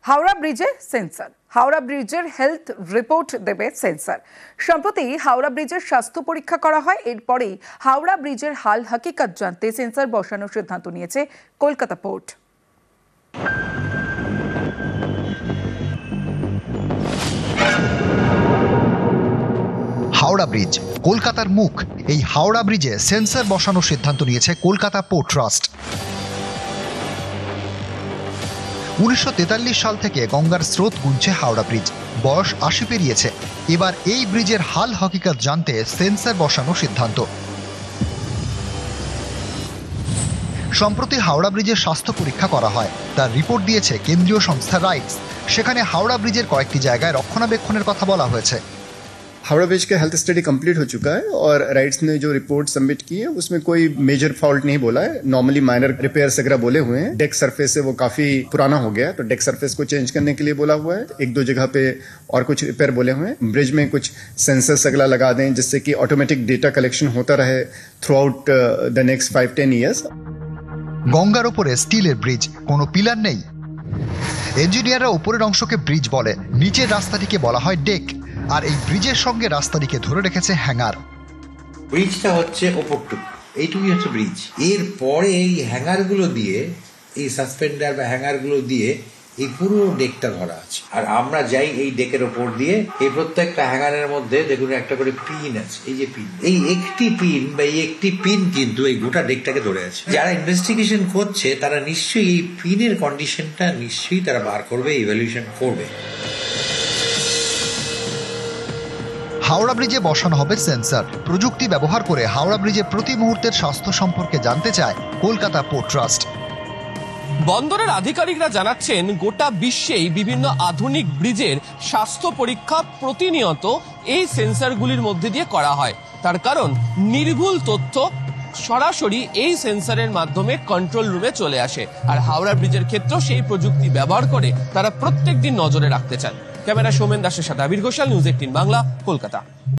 হাওড়া ব্রিজে সেন্সর, হাওড়া ব্রিজের health report দেবে সেন্সর। সম্প্রতি হাওড়া ব্রিজের স্বাস্থ্য পরীক্ষা করা হয়, এরপরেই হাওড়া ব্রিজের হাল হাকিকত জানতে সেন্সর বসানোর সিদ্ধান্ত নিয়েছে কলকাতা পোর্ট। হাওড়া ব্রিজ কলকাতার মুখ। এই হাওড়া ব্রিজে সেন্সর বসানোর সিদ্ধান্ত নিয়েছে কলকাতা পোর্ট ট্রাস্ট। 1943 সাল থেকে গঙ্গার স্রোত গুনছে হাওড়া ব্রিজ, বয়স 80 পেরিয়েছে। এবার এই ব্রিজের হাল হকিকত জানতে সেন্সর বসানোর সিদ্ধান্ত। সম্প্রতি হাওড়া ব্রিজের স্বাস্থ্য পরীক্ষা করা হয়, তার রিপোর্ট দিয়েছে কেন্দ্রীয় সংস্থা রাইটস। সেখানে হাওড়া ব্রিজের কয়েকটি জায়গায় রক্ষণাবেক্ষণের কথা বলা হয়েছে। हावड़ा ब्रिज का हेल्थ स्टडी कंप्लीट हो चुका है और राइट्स ने जो रिपोर्ट सबमिट की है उसमें कोई मेजर फॉल्ट नहीं बोला है। नॉर्मली माइनर रिपेयर्स वगैरह बोले हुए हैं। डेक सरफेस है वो काफी पुराना हो गया है, तो डेक सरफेस को चेंज करने के लिए बोला हुआ है। एक दो जगह पे और कुछ रिपेयर बोले हुए हैं। ब्रिज में कुछ सेंसर्स वगैरह लगा दें जिससे कि ऑटोमेटिक डेटा कलेक्शन होता रहे through out the next 5-10 years. গঙ্গার উপরে স্টিলের ব্রিজ, কোনো পিলার নেই। ইঞ্জিনিয়াররা উপরের অংশকে ব্রিজ বলে, নিচের রাস্তাটিকে বলা হয় ডেক। আর এই ব্রিজের সঙ্গে রাস্তাটিকে ধরে রেখেছে হ্যাঙ্গার। ব্রিজটা হচ্ছে ওপরটুকু, এইটুকুই হচ্ছে ব্রিজ। এর পরে এই হ্যাঙ্গারগুলো দিয়ে, এই সাসপেন্ডার বা হ্যাঙ্গারগুলো দিয়ে এই পুরো ডেকটা ধরা আছে। আর আমরা যাই এই ডেকের ওপর দিয়ে, এই প্রত্যেকটা হ্যাঙ্গারের মধ্যে দেখুন একটা করে পিন আছে। এই যে পিন, এই একটি পিন বা এই একটি পিন কিন্তু এই গোটা ডেকটাকে ধরে আছে। যারা ইনভেস্টিগেশন করছে তারা নিশ্চয়ই এই পিনের কন্ডিশনটা নিশ্চয়ই তারা বার করবে, ইভ্যালুয়েশন করবে। হাওড়া ব্রিজে বসানো হবে সেন্সর। প্রযুক্তি ব্যবহার করে হাওড়া ব্রিজে প্রতি মুহূর্তের স্বাস্থ্য সম্পর্কে জানতে চায় কলকাতা পোর্ট ট্রাস্ট। বন্দরের আধিকারিকরা জানাচ্ছেন, গোটা বিশ্বেই বিভিন্ন আধুনিক ব্রিজের স্বাস্থ্য পরীক্ষা প্রতিনিয়ত এই সেন্সরগুলির মধ্যে দিয়ে করা হয়। তার কারণ নির্ভুল তথ্য সরাসরি এই সেন্সরের মাধ্যমে কন্ট্রোল রুমে চলে আসে। আর হাওড়া ব্রিজের ক্ষেত্রেও সেই প্রযুক্তি ব্যবহার করে তারা প্রত্যেক দিন নজরে রাখতে চান। ক্যামেরা সৌমেন দাসের সাথে আবির ঘোষাল, নিউজ 18 বাংলা, কলকাতা।